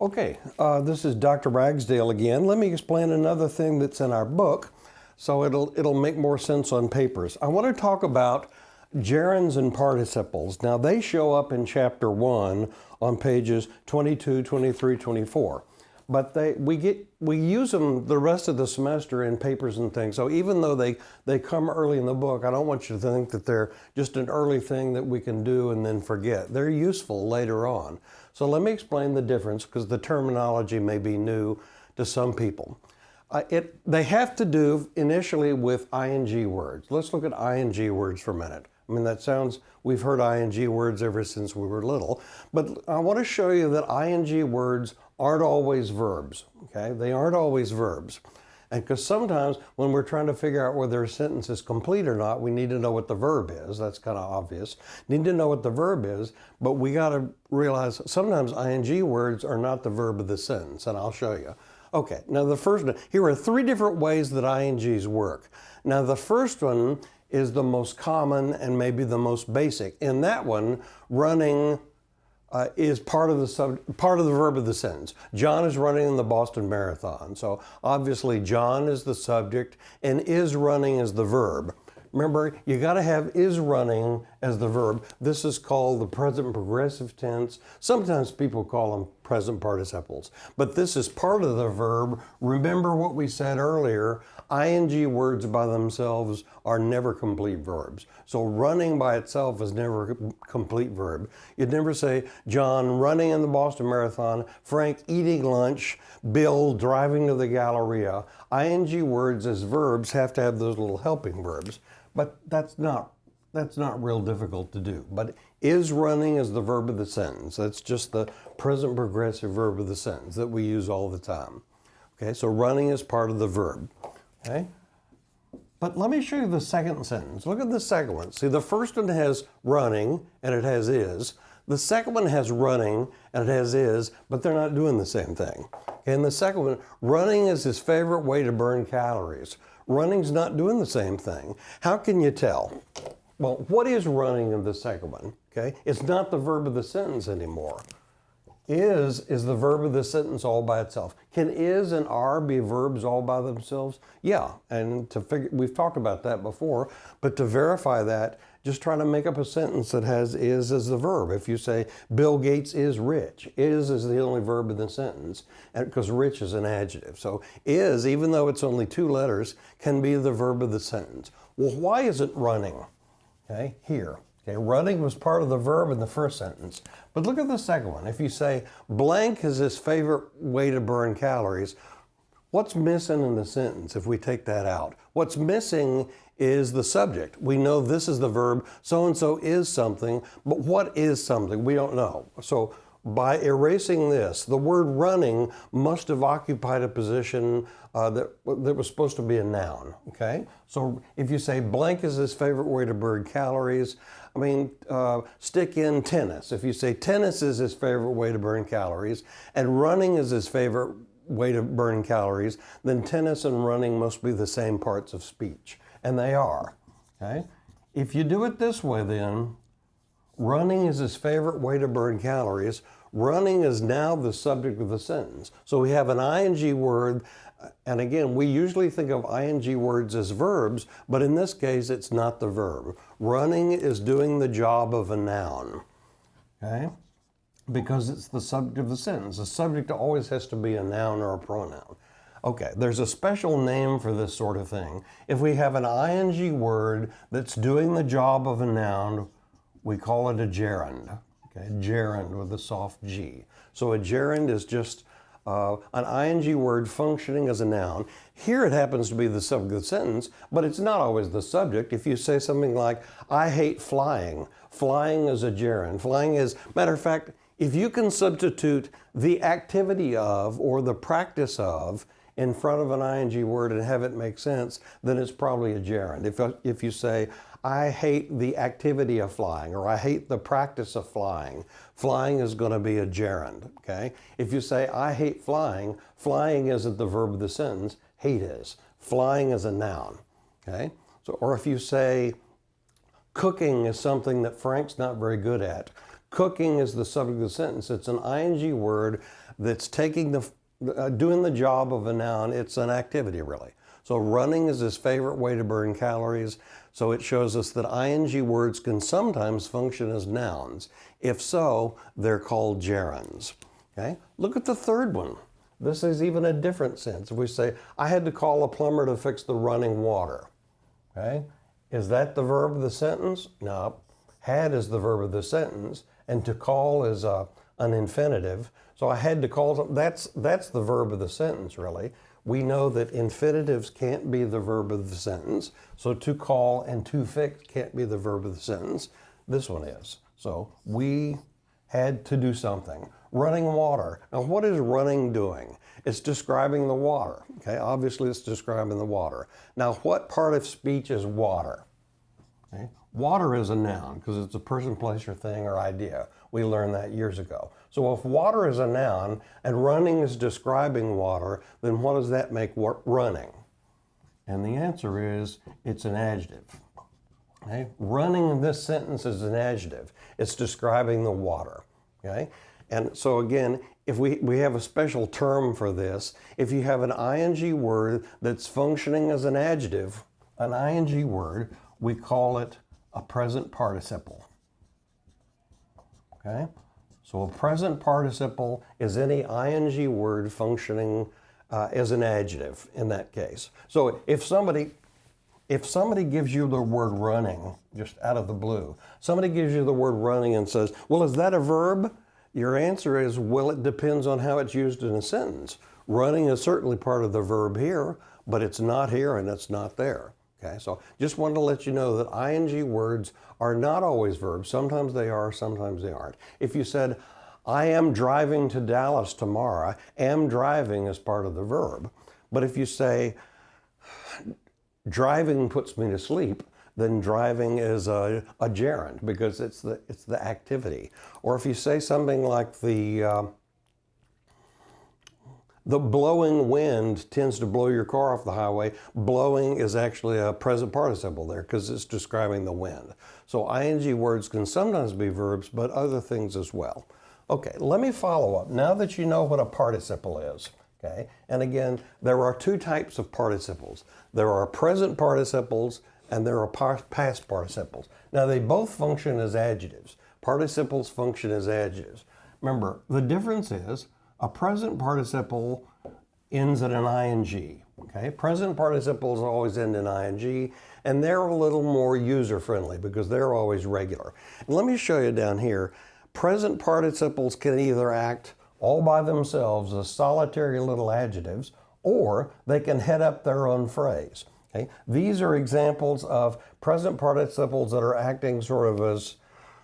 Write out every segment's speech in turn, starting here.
Okay, this is Dr. Ragsdale again. Let me explain another thing that's in our book so it'll make more sense on papers. I want to talk about gerunds and participles. Now they show up in chapter 1 on pages 22, 23, 24. But we use them the rest of the semester in papers and things. So even though they come early in the book, I don't want you to think that they're just an early thing that we can do and then forget. They're useful later on. So let me explain the difference because the terminology may be new to some people. They have to do initially with ing words. Let's look at ing words for a minute. I mean, we've heard ing words ever since we were little, but I want to show you that ing words aren't always verbs, okay? They aren't always verbs. And because sometimes when we're trying to figure out whether a sentence is complete or not, we need to know what the verb is. That's kind of obvious. Need to know what the verb is, but we got to realize sometimes ing words are not the verb of the sentence, and I'll show you. Okay, now the first one, here are 3 different ways that ings work. Now the first one is the most common and maybe the most basic. In that one, running is part of the verb of the sentence. John is running in the Boston Marathon. So obviously John is the subject and is running is the verb. Remember, you got to have is running as the verb. This is called the present progressive tense. Sometimes people call them present participles, but this is part of the verb. Remember what we said earlier, ing words by themselves are never complete verbs. So running by itself is never a complete verb. You'd never say, John running in the Boston Marathon, Frank eating lunch, Bill driving to the Galleria. Ing words as verbs have to have those little helping verbs. But that's not real difficult to do. But is running is the verb of the sentence. That's just the present progressive verb of the sentence that we use all the time. Okay, so running is part of the verb. Okay? But let me show you the second sentence. Look at the second one. See, the first one has running and it has is. The second one has running and it has is, but they're not doing the same thing. Okay, and the second one, running is his favorite way to burn calories. Running's not doing the same thing. How can you tell? Well, what is running in the second one? Okay, it's not the verb of the sentence anymore. Is the verb of the sentence all by itself. Can is and are be verbs all by themselves? Yeah, and we've talked about that before, but to verify that, just try to make up a sentence that has is as the verb. If you say, Bill Gates is rich, is the only verb in the sentence, because rich is an adjective. So is, even though it's only 2 letters, can be the verb of the sentence. Well, why is it running? Okay, here. Okay, running was part of the verb in the first sentence. But look at the second one. If you say, blank is his favorite way to burn calories, what's missing in the sentence if we take that out? What's missing is the subject. We know this is the verb, so-and-so is something, but what is something? We don't know. So by erasing this, the word running must have occupied a position that was supposed to be a noun, okay? So if you say blank is his favorite way to burn calories, I mean, stick in tennis. If you say tennis is his favorite way to burn calories and running is his favorite way to burn calories, then tennis and running must be the same parts of speech. And they are, okay? If you do it this way then, running is his favorite way to burn calories. Running is now the subject of the sentence. So we have an ing word, and again, we usually think of ing words as verbs, but in this case, it's not the verb. Running is doing the job of a noun, okay? Because it's the subject of the sentence. The subject always has to be a noun or a pronoun. Okay, there's a special name for this sort of thing. If we have an ing word that's doing the job of a noun, we call it a gerund. Okay, gerund with a soft G. So a gerund is just an ing word functioning as a noun. Here it happens to be the subject of the sentence, but it's not always the subject. If you say something like, I hate flying, flying is a gerund. Flying is, matter of fact, if you can substitute the activity of or the practice of in front of an ing word and have it make sense, then it's probably a gerund. If you say, I hate the activity of flying, or I hate the practice of flying, flying is going to be a gerund, okay? If you say, I hate flying, flying isn't the verb of the sentence, hate is. Flying is a noun, okay? So, or if you say, cooking is something that Frank's not very good at, Cooking is the subject of the sentence. It's an ing word that's taking doing the job of a noun. It's an activity, really. So running is his favorite way to burn calories. So it shows us that ing words can sometimes function as nouns. If so, they're called gerunds. Okay? Look at the third one. This is even a different sense. If we say, I had to call a plumber to fix the running water. Okay? Is that the verb of the sentence? No. Had is the verb of the sentence, and to call is an infinitive. So I had to call them. That's the verb of the sentence, really. We know that infinitives can't be the verb of the sentence. So to call and to fix can't be the verb of the sentence. This one is. So we had to do something. Running water. Now what is running doing? It's describing the water. Okay, obviously it's describing the water. Now what part of speech is water? Okay. Water is a noun because it's a person, place, or thing or idea. We learned that years ago. So if water is a noun and running is describing water, then what does that make running? And the answer is it's an adjective. Okay? Running in this sentence is an adjective. It's describing the water. Okay? And so again, if we have a special term for this, if you have an ing word that's functioning as an adjective, an ing word, we call it a present participle. Okay? So a present participle is any ing word functioning as an adjective in that case. So if somebody gives you the word running just out of the blue, somebody gives you the word running and says, well, is that a verb? Your answer is, well, it depends on how it's used in a sentence. Running is certainly part of the verb here, but it's not here and it's not there. Okay, so just wanted to let you know that ing words are not always verbs. Sometimes they are, sometimes they aren't. If you said, I am driving to Dallas tomorrow, am driving is part of the verb. But if you say, driving puts me to sleep, then driving is a gerund because it's the activity. Or if you say something like the blowing wind tends to blow your car off the highway. Blowing is actually a present participle there because it's describing the wind. So ing words can sometimes be verbs, but other things as well. Okay, let me follow up. Now that you know what a participle is, okay, and again, there are two types of participles. There are present participles and there are past participles. Now they both function as adjectives. Participles function as adjectives. Remember, the difference is a present participle ends in an ing. Okay? Present participles always end in ing, and they're a little more user-friendly because they're always regular. And let me show you down here. Present participles can either act all by themselves as solitary little adjectives, or they can head up their own phrase. Okay? These are examples of present participles that are acting sort of as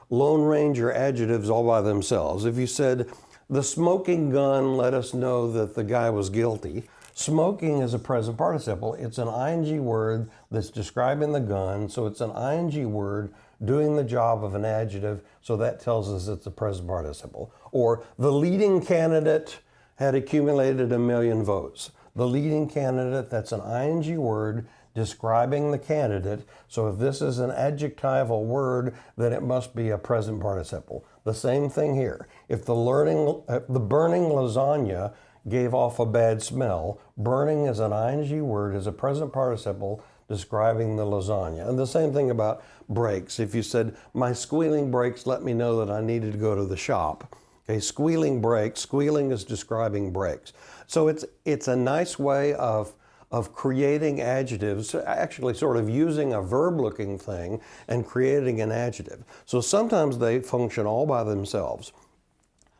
Lone Ranger adjectives all by themselves. If you said, the smoking gun let us know that the guy was guilty. Smoking is a present participle. It's an ing word that's describing the gun, so it's an ing word doing the job of an adjective, so that tells us it's a present participle. Or the leading candidate had accumulated 1 million votes. The leading candidate, that's an ing word describing the candidate, so if this is an adjectival word, then it must be a present participle. The same thing here. If the burning lasagna gave off a bad smell, burning as an ing word is a present participle describing the lasagna. And the same thing about brakes. If you said, my squealing brakes let me know that I needed to go to the shop. Okay, squealing brakes, squealing is describing brakes. So it's a nice way of creating adjectives, actually sort of using a verb-looking thing and creating an adjective. So sometimes they function all by themselves,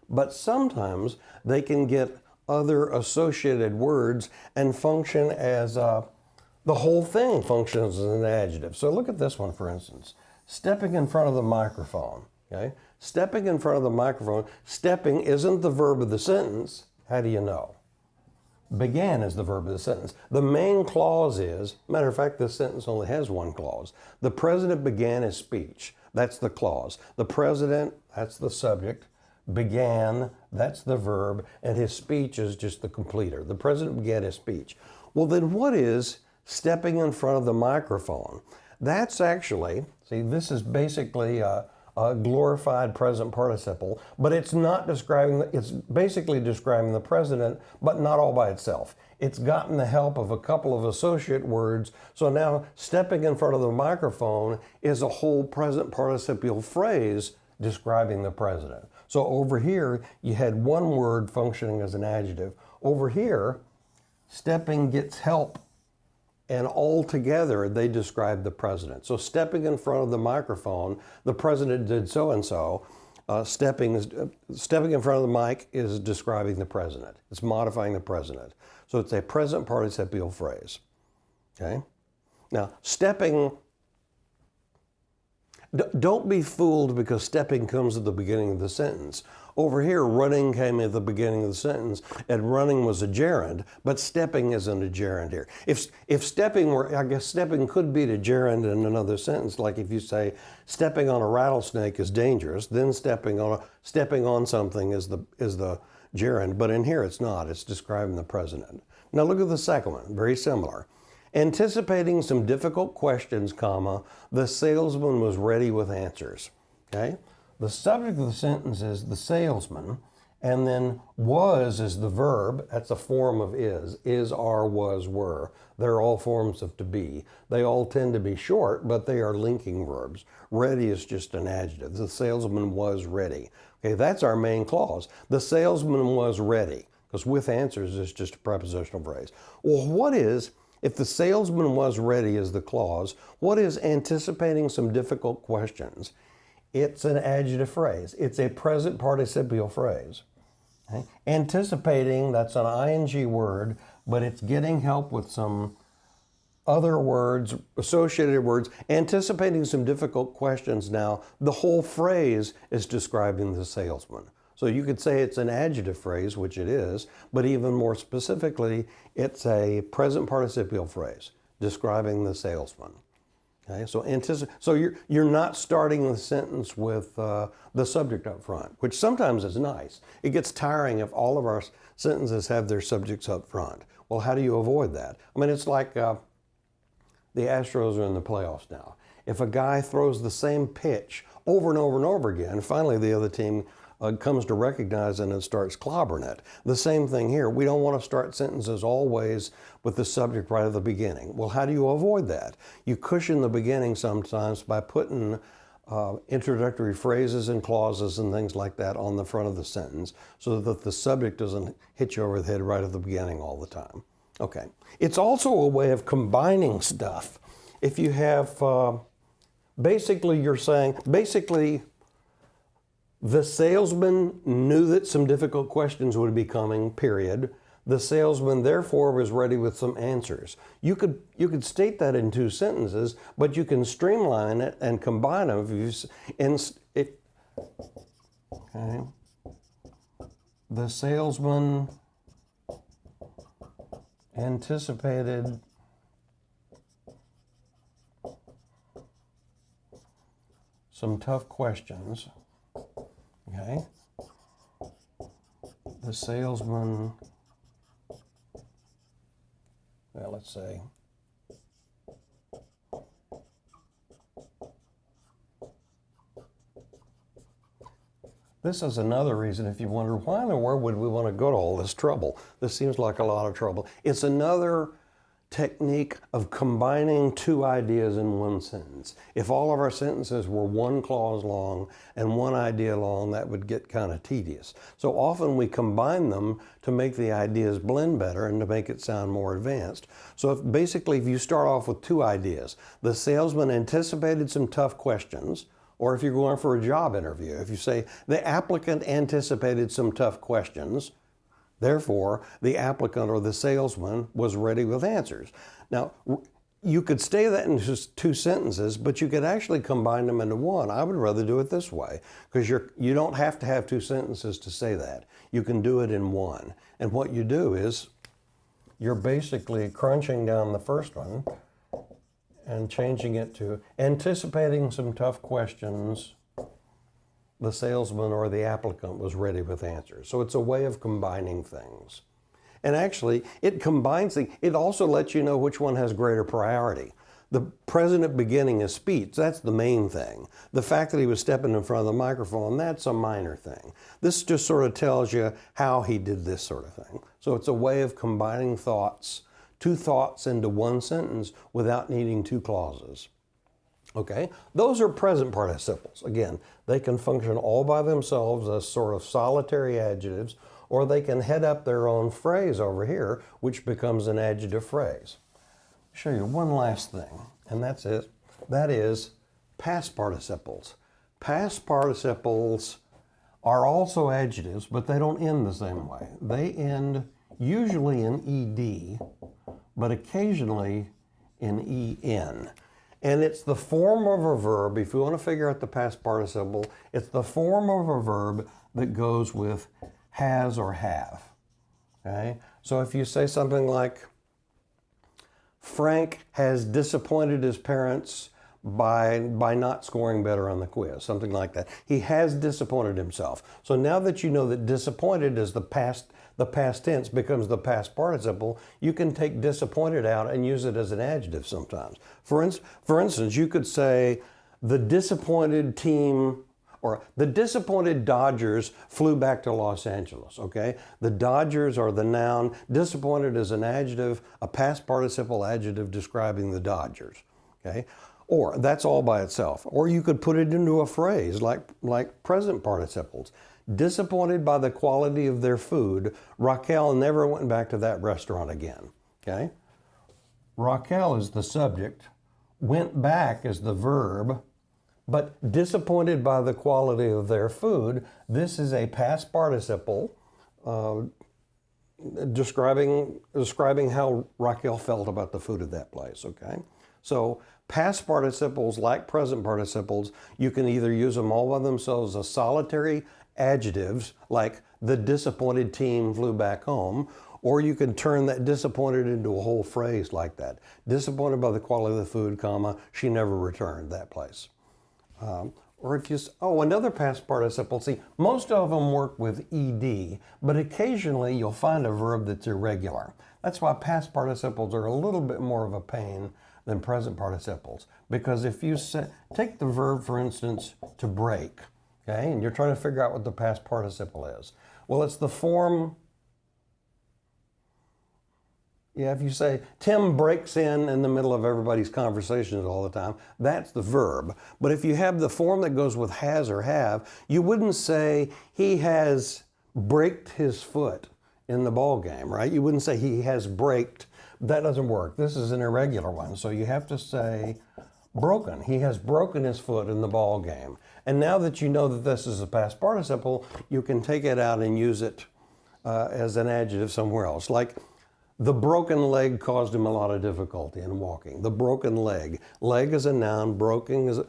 but sometimes they can get other associated words and function as the whole thing functions as an adjective. So look at this one, for instance. Stepping in front of the microphone. Okay? Stepping in front of the microphone. Stepping isn't the verb of the sentence. How do you know? Began is the verb of the sentence. The main clause is, matter of fact, this sentence only has one clause. The president began his speech. That's the clause. The president, that's the subject. Began, that's the verb. And his speech is just the completer. The president began his speech. Well, then what is stepping in front of the microphone? That's actually, see, this is basically a glorified present participle, but it's not describing, it's basically describing the president, but not all by itself. It's gotten the help of a couple of associate words, so now stepping in front of the microphone is a whole present participial phrase describing the president. So over here, you had one word functioning as an adjective. Over here, stepping gets help, and all together they describe the president. So stepping in front of the microphone, the president did so-and-so. Stepping in front of the mic is describing the president. It's modifying the president. So it's a present participial phrase. Okay? Now, stepping, don't be fooled because stepping comes at the beginning of the sentence. Over here, running came at the beginning of the sentence, and running was a gerund, but stepping isn't a gerund here. If stepping were, I guess stepping could be a gerund in another sentence, like if you say stepping on a rattlesnake is dangerous, then stepping on something is the gerund, but in here it's not. It's describing the president. Now look at the second one, very similar. Anticipating some difficult questions, comma, the salesman was ready with answers. Okay? The subject of the sentence is the salesman, and then was is the verb. That's a form of is, are, was, were. They're all forms of to be. They all tend to be short, but they are linking verbs. Ready is just an adjective. The salesman was ready. Okay, that's our main clause. The salesman was ready, because with answers is just a prepositional phrase. Well, what is, if the salesman was ready is the clause, what is anticipating some difficult questions? It's an adjective phrase. It's a present participial phrase. Okay? Anticipating, that's an ing word, but it's getting help with some other words, associated words, anticipating some difficult questions. Now, the whole phrase is describing the salesman. So you could say it's an adjective phrase, which it is, but even more specifically, it's a present participial phrase describing the salesman. Okay, so you're not starting the sentence with the subject up front, which sometimes is nice. It gets tiring if all of our sentences have their subjects up front. Well, how do you avoid that? I mean, it's like the Astros are in the playoffs now. If a guy throws the same pitch over and over and over again, finally the other team comes to recognize it and starts clobbering it. The same thing here. We don't want to start sentences always with the subject right at the beginning. Well, how do you avoid that? You cushion the beginning sometimes by putting introductory phrases and clauses and things like that on the front of the sentence so that the subject doesn't hit you over the head right at the beginning all the time. Okay. It's also a way of combining stuff. If you have, basically you're saying, the salesman knew that some difficult questions would be coming, period. The salesman, therefore, was ready with some answers. You could state that in two sentences, but you can streamline it and combine them. Okay. The salesman anticipated some tough questions. Okay. The salesman, well, let's say, this is another reason if you wonder, why in the world would we want to go to all this trouble? This seems like a lot of trouble. It's another technique of combining two ideas in one sentence. If all of our sentences were one clause long and one idea long, that would get kind of tedious. So often we combine them to make the ideas blend better and to make it sound more advanced. So basically if you start off with two ideas, the salesman anticipated some tough questions, or if you're going for a job interview, if you say the applicant anticipated some tough questions, therefore, the applicant or the salesman was ready with answers. Now, you could say that in just two sentences, but you could actually combine them into one. I would rather do it this way, because you don't have to have two sentences to say that. You can do it in one. And what you do is, you're basically crunching down the first one and changing it to anticipating some tough questions, the salesman or the applicant was ready with answers. So it's a way of combining things. And actually, it combines things. It also lets you know which one has greater priority. The president beginning a speech, that's the main thing. The fact that he was stepping in front of the microphone, that's a minor thing. This just sort of tells you how he did this sort of thing. So it's a way of combining thoughts, two thoughts into one sentence without needing two clauses. Okay, those are present participles. Again, they can function all by themselves as sort of solitary adjectives, or they can head up their own phrase over here, which becomes an adjective phrase. I'll show you one last thing, and that's it. That is past participles. Past participles are also adjectives, but they don't end the same way. They end usually in ed, but occasionally in en. And it's the form of a verb, if you want to figure out the past participle, it's the form of a verb that goes with has or have. Okay? So if you say something like, Frank has disappointed his parents by not scoring better on the quiz, something like that. He has disappointed himself. So now that you know that disappointed is the past tense becomes the past participle, you can take disappointed out and use it as an adjective sometimes. For instance, you could say the disappointed team, or the disappointed Dodgers flew back to Los Angeles, okay? The Dodgers are the noun, disappointed is an adjective, a past participle adjective describing the Dodgers, okay? Or that's all by itself. Or you could put it into a phrase like present participles. Disappointed by the quality of their food, Raquel never went back to that restaurant again, okay? Raquel is the subject, went back is the verb, but disappointed by the quality of their food, this is a past participle describing how Raquel felt about the food at that place, okay? So past participles, like present participles, you can either use them all by themselves as solitary adjectives, like the disappointed team flew back home, or you can turn that disappointed into a whole phrase like that. Disappointed by the quality of the food, comma, she never returned that place. Or if you, another past participle, see, most of them work with ed, but occasionally you'll find a verb that's irregular. That's why past participles are a little bit more of a pain than present participles. Because if you take the verb, for instance, to break, okay, and you're trying to figure out what the past participle is. Well, it's the form, if you say, Tim breaks in the middle of everybody's conversations all the time, that's the verb. But if you have the form that goes with has or have, you wouldn't say he has braked his foot in the ball game, right? You wouldn't say he has braked. That doesn't work. This is an irregular one. So you have to say broken. He has broken his foot in the ball game. And now that you know that this is a past participle, you can take it out and use it as an adjective somewhere else. Like, the broken leg caused him a lot of difficulty in walking. The broken leg. Leg is a noun, broken is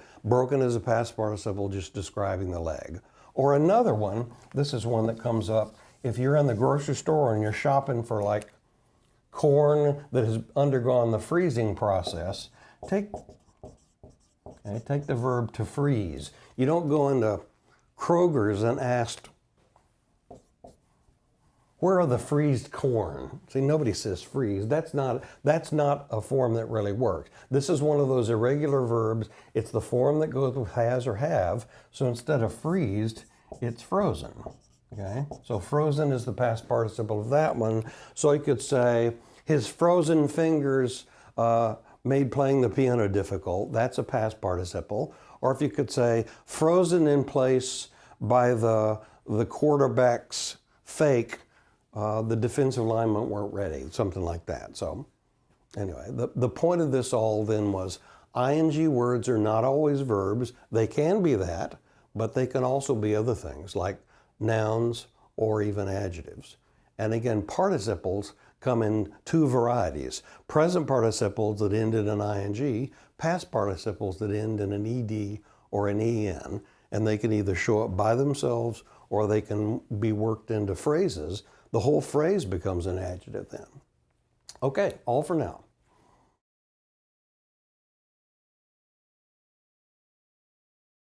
a past participle just describing the leg. Or another one, this is one that comes up if you're in the grocery store and you're shopping for like corn that has undergone the freezing process, take the verb to freeze. You don't go into Kroger's and ask, where are the freezed corn? See, nobody says freeze. That's not a form that really works. This is one of those irregular verbs. It's the form that goes with has or have. So instead of freezed, it's frozen. Okay? So frozen is the past participle of that one. So you could say, his frozen fingers made playing the piano difficult. That's a past participle. Or if you could say, frozen in place by the quarterback's fake, the defensive linemen weren't ready, something like that. So anyway, the point of this all then was ing words are not always verbs. They can be that, but they can also be other things like nouns or even adjectives. And again, participles come in two varieties. Present participles that end in an ing, past participles that end in an ed or an en, and they can either show up by themselves or they can be worked into phrases. The whole phrase becomes an adjective then. Okay, all for now.